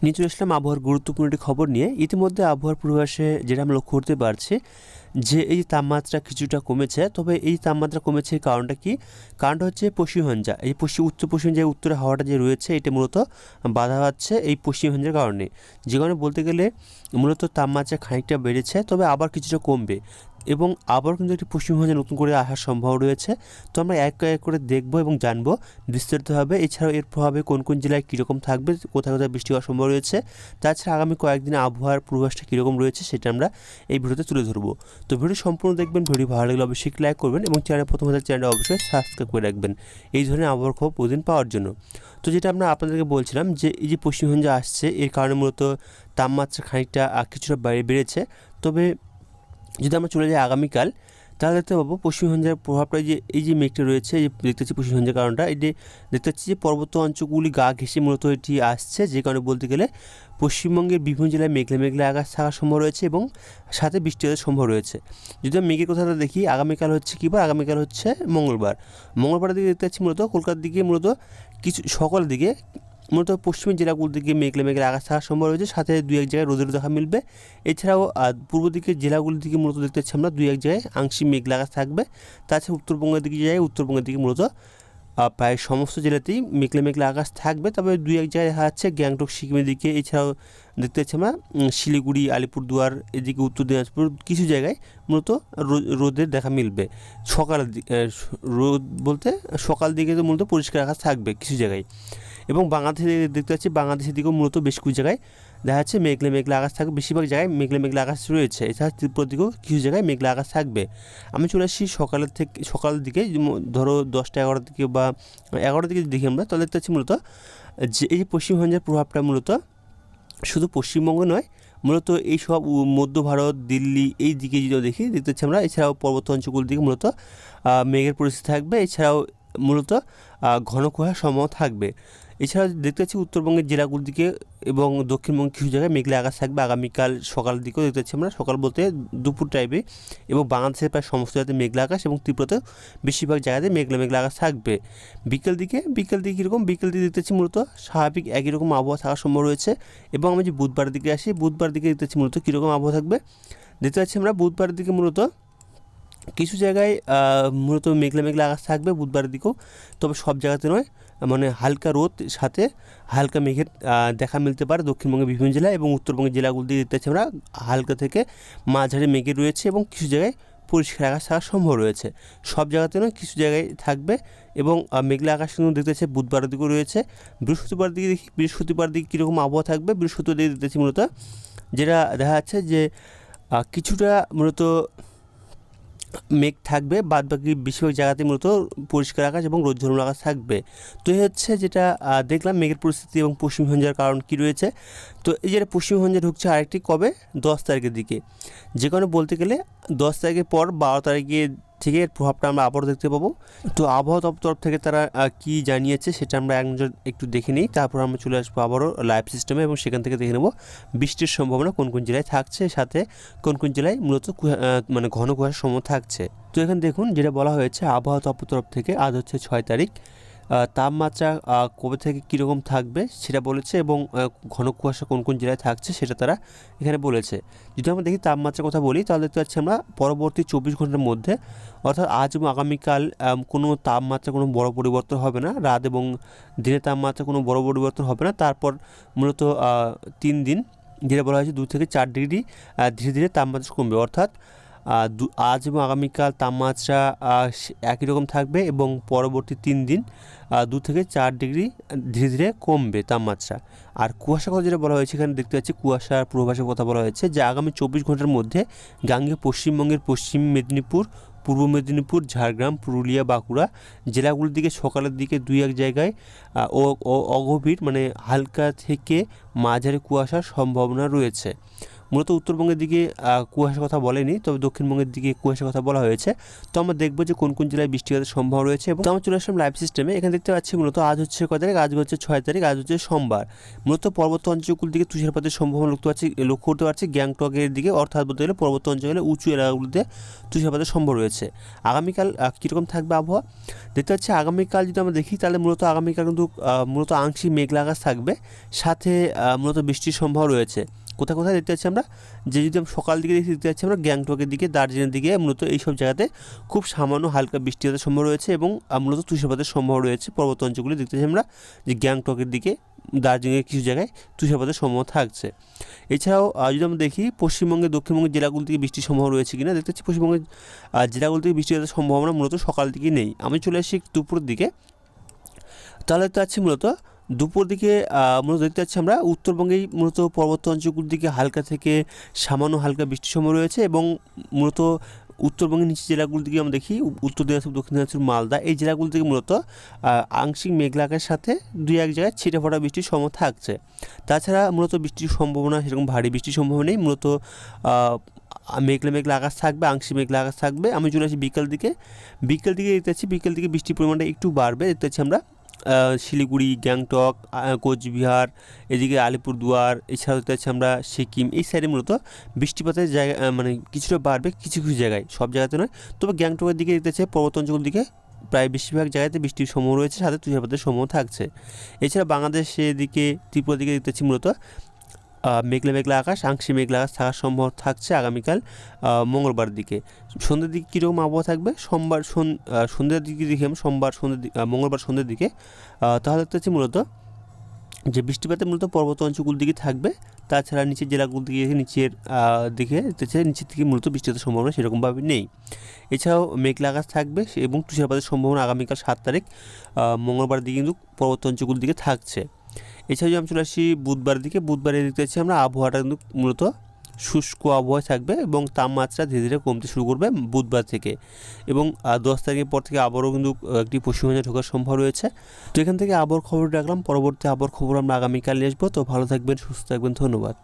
নিয়ে চলে আসলাম আবহাওয়ার গুরুত্বপূর্ণ একটি খবর নিয়ে। ইতিমধ্যে আবহাওয়ার পূর্বাভাসে যেটা আমরা লক্ষ্য করতে পারছি যে এই তাপমাত্রা কিছুটা কমেছে, তবে এই তাপমাত্রা কমেছে এর কারণটা কি? কারণটা হচ্ছে পশ্চিম ঝঞ্ঝা। এই উত্তর পশ্চিম যে উত্তরে হাওয়াটা যে রয়েছে এটা মূলত বাধা পাচ্ছে এই পশ্চিম ঝঞ্ঝার কারণে, যে কারণে বলতে গেলে মূলত তাপমাত্রা খানিকটা বেড়েছে, তবে আবার কিছুটা কমবে এবং আবার কিন্তু একটি পশ্চিম ঝঞ্ঝা নতুন করে আসার সম্ভাবনা রয়েছে। তো আমরা এক এক করে দেখব এবং জানবো বিস্তারিতভাবে। এছাড়াও এর প্রভাবে কোন কোন জেলায় কীরকম থাকবে, কোথায় কোথায় বৃষ্টি হওয়ার সম্ভাবনা রয়েছে, তাছাড়া আগামী কয়েকদিনে আবহাওয়ার পূর্বাভাসটা কীরকম রয়েছে সেটা আমরা এই ভিডিওতে তুলে ধরবো। তো ভিডিও সম্পূর্ণ দেখবেন। ভিডিও ভালো লাগলে অবশ্যই লাইক করবেন এবং চ্যানেল প্রথম হলে চ্যানেলটা অবশ্যই সাবস্ক্রাইব করে রাখবেন এই ধরনের আবহাওয়ার খবর প্রতিদিন পাওয়ার জন্য। তো যেটা আমরা আপনাদেরকে বলছিলাম যে এই যে পশ্চিম ঝঞ্ঝা আসছে এর কারণে মূলত তাপমাত্রা খানিকটা কিছুটা বেড়েছে। তবে যদি আমরা চলে যাই আগামীকাল, তাহলে দেখতে পাবো পশ্চিম ঝঞ্ঝার প্রভাবটা এই যে মেঘটা রয়েছে, এই যে দেখতে পাচ্ছি পশ্চিম ঝঞ্ঝার কারণটা, এই যে দেখতে পাচ্ছি যে পর্বত অঞ্চলগুলি গা ঘেঁষে মূলত এটি আসছে, যে কারণে বলতে গেলে পশ্চিমবঙ্গের বিভিন্ন জেলায় মেঘলা মেঘলা আকাশ থাকার সম্ভব রয়েছে এবং সাথে বৃষ্টি হওয়ার সম্ভব রয়েছে। যদি আমি মেঘের কথাটা দেখি, আগামীকাল হচ্ছে কী বার? আগামীকাল হচ্ছে মঙ্গলবার দিকে দেখতে পাচ্ছি মূলত কলকাতার দিকে মূলত কিছু সকালের দিকে মূলত পশ্চিমের জেলাগুলোর দিকে মেঘলা মেঘলা আকাশ থাকার সম্ভব রয়েছে, সাথে দুই এক জায়গায় রোদের দেখা মিলবে। এছাড়াও পূর্ব দিকের জেলাগুলির দিকে মূলত দেখতে পাচ্ছি আমরা দুই এক জায়গায় আংশিক মেঘলা আকাশ থাকবে। তাছাড়া উত্তরবঙ্গের দিকে যায়, উত্তরবঙ্গের দিকে মূলত প্রায় সমস্ত জেলাতেই মেঘলা মেঘলা আকাশ থাকবে। তবে দুই এক জায়গায় দেখা যাচ্ছে গ্যাংটক সিকিমের দিকে, এছাড়াও দেখতে পাচ্ছি আমরা শিলিগুড়ি আলিপুরদুয়ার এদিকে উত্তর দিনাজপুর কিছু জায়গায় মূলত রোদের দেখা মিলবে সকালের দিকে। রোদ বলতে সকাল দিকে তো মূলত পরিষ্কার আকাশ থাকবে কিছু জায়গায়। এবং বাংলাদেশে দেখতে পাচ্ছি বাংলাদেশের দিকেও মূলত বেশ কিছু জায়গায় দেখা যাচ্ছে মেঘলা মেঘলা আকাশ থাকবে, বেশিরভাগ জায়গায় মেঘলা মেঘলা আকাশ রয়েছে। এছাড়া ত্রিপুরার দিকেও কিছু জায়গায় মেঘলা আকাশ থাকবে। আমি চলে আসছি সকালের দিকে, ধরো 10টা 11টার দিকে বা 11টার দিকে দেখি আমরা, তাহলে দেখতে পাচ্ছি মূলত যে এই যে পশ্চিম ঝঞ্ঝার প্রভাবটা মূলত শুধু পশ্চিমবঙ্গ নয়, মূলত এই সব মধ্য ভারত, দিল্লি এই দিকে যদি দেখি দেখতে পাচ্ছি আমরা। এছাড়াও পর্বত অঞ্চলগুলোর দিকে মূলত মেঘের পরিস্থিতি থাকবে। এছাড়াও মূলত ঘন কুয়াশার সম্ভাবনা থাকবে। এছাড়াও দেখতে পাচ্ছি উত্তরবঙ্গের জেলাগুলোর দিকে এবং দক্ষিণবঙ্গের কিছু জায়গায় মেঘলা আকাশ থাকবে আগামীকাল সকালের দিকেও দেখতে পাচ্ছি আমরা, সকাল বলতে দুপুর টাইমে। এবং বাংলাদেশের প্রায় সমস্ত জায়গাতে মেঘলা আকাশ এবং ত্রিপুরাতেও বেশিরভাগ জায়গাতে মেঘলা মেঘলা আকাশ থাকবে। বিকেল দিকে কীরকম? বিকেল দিকে দেখতে পাচ্ছি মূলত স্বাভাবিক একই রকম আবহাওয়া থাকার সম্ভব রয়েছে। এবং আমি যে বুধবার দিকে আসি, বুধবার দিকে দেখতে পাচ্ছি মূলত কীরকম আবহাওয়া থাকবে। দেখতে পাচ্ছি আমরা বুধবার দিকে মূলত কিছু জায়গায় মূলত মেঘলা মেঘলা আকাশ থাকবে বুধবারের দিকেও, তবে সব জায়গাতে নয়। মানে হালকা রোদ সাথে হালকা মেঘের দেখা মিলতে পারে দক্ষিণবঙ্গের বিভিন্ন জেলায় এবং উত্তরবঙ্গের জেলাগুলো দিয়ে দেখতে পাচ্ছি আমরা হালকা থেকে মাঝারি মেঘে রয়েছে এবং কিছু জায়গায় পরিষ্কার আকাশ থাকার সম্ভব রয়েছে। সব জায়গাতে নয়, কিছু জায়গায় থাকবে। এবং মেঘলা আকাশ কিন্তু দেখতে পাচ্ছি বুধবারের দিকেও রয়েছে। বৃহস্পতিবার দিকে দেখি, বৃহস্পতিবার দিকে কীরকম আবহাওয়া থাকবে। বৃহস্পতিবার দিকে দেখতে পাচ্ছি মূলত যেটা দেখা যাচ্ছে যে কিছুটা মূলত মেঘ থাকবে, বাদবাকি বেশিরভাগ জায়গাতে মূলত পরিষ্কার আকাশ এবং রোদ ঝলমলে আকাশ থাকবে। তো এই হচ্ছে যেটা দেখলাম মেঘের পরিস্থিতি এবং পশ্চিম ঝঞ্ঝার কারণ কী রয়েছে। তো এই যেটা পশ্চিম ঝঞ্ঝা ঢুকছে আরেকটি কবে? 10 তারিখের দিকে, যে কারণে বলতে গেলে 10 তারিখের পর 12 তারিখে থেকে এর প্রভাবটা আমরা আবারও দেখতে পাবো। তো আবহাওয়া দপ্তর তরফ থেকে তারা কী জানিয়েছে সেটা আমরা এক নজর একটু দেখে নিই, তারপর আমরা চলে আসবো আবারও লাইভ সিস্টেমে এবং সেখান থেকে দেখে নেব বৃষ্টির সম্ভাবনা কোন কোন জেলায় থাকছে, সাথে কোন কোন জেলায় মূলত মানে ঘন কুয়াশার সম্ভাবনা থাকছে। তো এখানে দেখুন যেটা বলা হয়েছে আবহাওয়া দপ্তর তরফ থেকে, আজ হচ্ছে 6 তারিখ, তাপমাত্রা কবে থেকে কীরকম থাকবে সেটা বলেছে এবং ঘন কুয়াশা কোন কোন জেলায় থাকছে সেটা তারা এখানে বলেছে। যদি আমরা দেখি তাপমাত্রার কথা বলি, তাহলে দেখতে পাচ্ছি আমরা পরবর্তী 24 ঘন্টার মধ্যে, অর্থাৎ আজ এবং আগামীকাল কোনো তাপমাত্রা কোনো বড় পরিবর্তন হবে না, রাত এবং দিনের তাপমাত্রা কোনো বড় পরিবর্তন হবে না। তারপর মূলত 3 দিন যেটা বলা হয়েছে 2 থেকে 4 ডিগ্রি ধীরে ধীরে তাপমাত্রা কমবে, অর্থাৎ আজ এবং আগামীকাল তাপমাত্রা একই রকম থাকবে এবং পরবর্তী 3 দিন 2 থেকে 4 ডিগ্রি ধীরে ধীরে কমবে তাপমাত্রা। আর কুয়াশার কথা যেটা বলা হয়েছে, এখানে দেখতে পাচ্ছি কুয়াশার পূর্বাভাসের কথা বলা হয়েছে যে আগামী 24 ঘন্টার মধ্যে গাঙ্গেয় পশ্চিমবঙ্গের পশ্চিম মেদিনীপুর, পূর্ব মেদিনীপুর, ঝাড়গ্রাম, পুরুলিয়া, বাঁকুড়া জেলাগুলির দিকে সকালের দিকে 2-1 জায়গায় অগভীর মানে হালকা থেকে মাঝারি কুয়াশার সম্ভাবনা রয়েছে। মূলত উত্তরবঙ্গের দিকে কুয়াশার কথা বলেনি, তবে দক্ষিণবঙ্গের দিকে কুয়াশার কথা বলা হয়েছে। তো আমরা দেখবো যে কোন কোন জেলায় বৃষ্টিপাতের সম্ভাবনা রয়েছে। এবং তো আমরা চলে আসলাম লাইভ সিস্টেমে। এখানে দেখতে পাচ্ছি মূলত আজ হচ্ছে কয় তারিখ, আজ হচ্ছে 6 তারিখ, আজ হচ্ছে সোমবার। মূলত পর্বত অঞ্চলগুলোর দিকে তুষারপাতের সম্ভাবনা লক্ষ্য করতে পারছি গ্যাংটকের দিকে, অর্থাৎ বলতে গেলে পর্বত অঞ্চলে উঁচু এলাকাগুলিতে তুষারপাতের সম্ভাবনা রয়েছে। আগামীকাল কীরকম থাকবে আবহাওয়া দেখতে পাচ্ছি। আগামীকাল যদি আমরা দেখি তাহলে মূলত আগামীকাল কিন্তু মূলত আংশিক মেঘলা আকাশ থাকবে, সাথে মূলত বৃষ্টির সম্ভাবনা রয়েছে। কোথায় কোথায় দেখতে পাচ্ছি আমরা, যে যদি আমরা সকাল দিকে দেখতে পাচ্ছি আমরা গ্যাংটকের দিকে, দার্জিলিংয়ের দিকে, মূলত এইসব জায়গাতে খুব সামান্য হালকা বৃষ্টিপাতের সম্ভাবনা রয়েছে এবং মূলত তুষারপাতের সম্ভাবনা রয়েছে। পর্বত অঞ্চলগুলি দেখতে পাচ্ছি আমরা যে গ্যাংটকের দিকে, দার্জিলিংয়ের কিছু জায়গায় তুষারপাতের সম্ভাবনা থাকছে। এছাড়াও যদি আমরা দেখি পশ্চিমবঙ্গের দক্ষিণবঙ্গের জেলাগুলো থেকে বৃষ্টির সম্ভাবনা রয়েছে কিনা, দেখতে পাচ্ছি পশ্চিমবঙ্গের জেলাগুলো থেকে বৃষ্টিপাতের সম্ভাবনা মূলত সকাল দিকে নেই। আমি চলে আসি দুপুরের দিকে, তাহলে দেখতে পাচ্ছি মূলত দুপুর দিকে মূলত দেখতে পাচ্ছি আমরা উত্তরবঙ্গেই মূলত পর্বত অঞ্চলগুলোর দিকে হালকা থেকে সামান্য হালকা বৃষ্টির সম্ভাবনা রয়েছে এবং মূলত উত্তরবঙ্গের নিচের জেলাগুলোর দিকে আমরা দেখি উত্তর দিনাজপুর, দক্ষিণ দিনাজপুর, মালদা, এই জেলাগুলো থেকে মূলত আংশিক মেঘলা আকাশের সাথে দুই এক জায়গায় ছিটে ফোটা বৃষ্টির সম্ভাবনা থাকছে। তাছাড়া মূলত বৃষ্টির সম্ভাবনা সেরকম ভারী বৃষ্টির সম্ভাবনা নেই, মূলত মেঘলা মেঘলা আকাশ থাকবে, আংশিক মেঘলা আকাশ থাকবে। আমি চলে আসি বিকেল দিকে দেখতে পাচ্ছি বিকেল দিকে বৃষ্টির পরিমাণটা একটু বাড়বে। দেখতে পাচ্ছি আমরা শিলিগুড়ি, গ্যাংটক, কোচবিহার, এদিকে আলিপুরদুয়ার, এছাড়াও দেখতে পাচ্ছি আমরা সিকিম, এই সাইডে মূলত বৃষ্টিপাতের জায়গা মানে কিছুটা বাড়বে কিছু কিছু জায়গায়, সব জায়গাতে নয়। তবে গ্যাংটকের দিকে দেখতে পাচ্ছি পর্বত অঞ্চলের দিকে প্রায় বেশিরভাগ জায়গাতে বৃষ্টির সম্ভাবনা রয়েছে, সাথে তুষারপাতের সম্ভাবনা থাকছে। এছাড়া বাংলাদেশের দিকে, ত্রিপুরার দিকে দেখতে পাচ্ছি মূলত মেঘলা মেঘলা আকাশ, আংশিক মেঘলা আকাশ থাকার সম্ভব থাকছে আগামীকাল মঙ্গলবার দিকে। সন্ধ্যের দিকে কীরকম আবহাওয়া থাকবে, সোমবার সন্ধ্যের দিকে দেখি আমরা, মঙ্গলবার সন্ধ্যের দিকে, তাহলে দেখতে পাচ্ছি মূলত যে বৃষ্টিপাতে মূলত পর্বত অঞ্চলগুলোর দিকে থাকবে। তাছাড়া নিচের জেলাগুলোর দিকে নিচের দিকে নিচের থেকে মূলত বৃষ্টিপাতের সম্ভাবনা সেরকমভাবে নেই। এছাড়াও মেঘলা আকাশ থাকবে এবং তুষারপাতের সম্ভাবনা আগামীকাল 7 তারিখ মঙ্গলবার দিকে কিন্তু পর্বত অঞ্চলগুলোর দিকে থাকছে। এছাড়াও যদি আমি চলে আসি বুধবার দিকে, বুধবারে দেখতে পাচ্ছি আমরা আবহাওয়াটা কিন্তু মূলত শুষ্ক আবহাওয়া থাকবে এবং তাপমাত্রা ধীরে ধীরে কমতে শুরু করবে বুধবার থেকে, এবং 10 তারিখের পর থেকে আবারও কিন্তু একটি পশ্চিমবঙ্গে ঢোকার সম্ভাবনা রয়েছে। তো এখান থেকে আবহাওয়ার খবর রাখলাম, পরবর্তী আবহাওয়ার খবর আমরা আগামীকাল নিয়ে আসবো। তো ভালো থাকবেন, সুস্থ থাকবেন, ধন্যবাদ।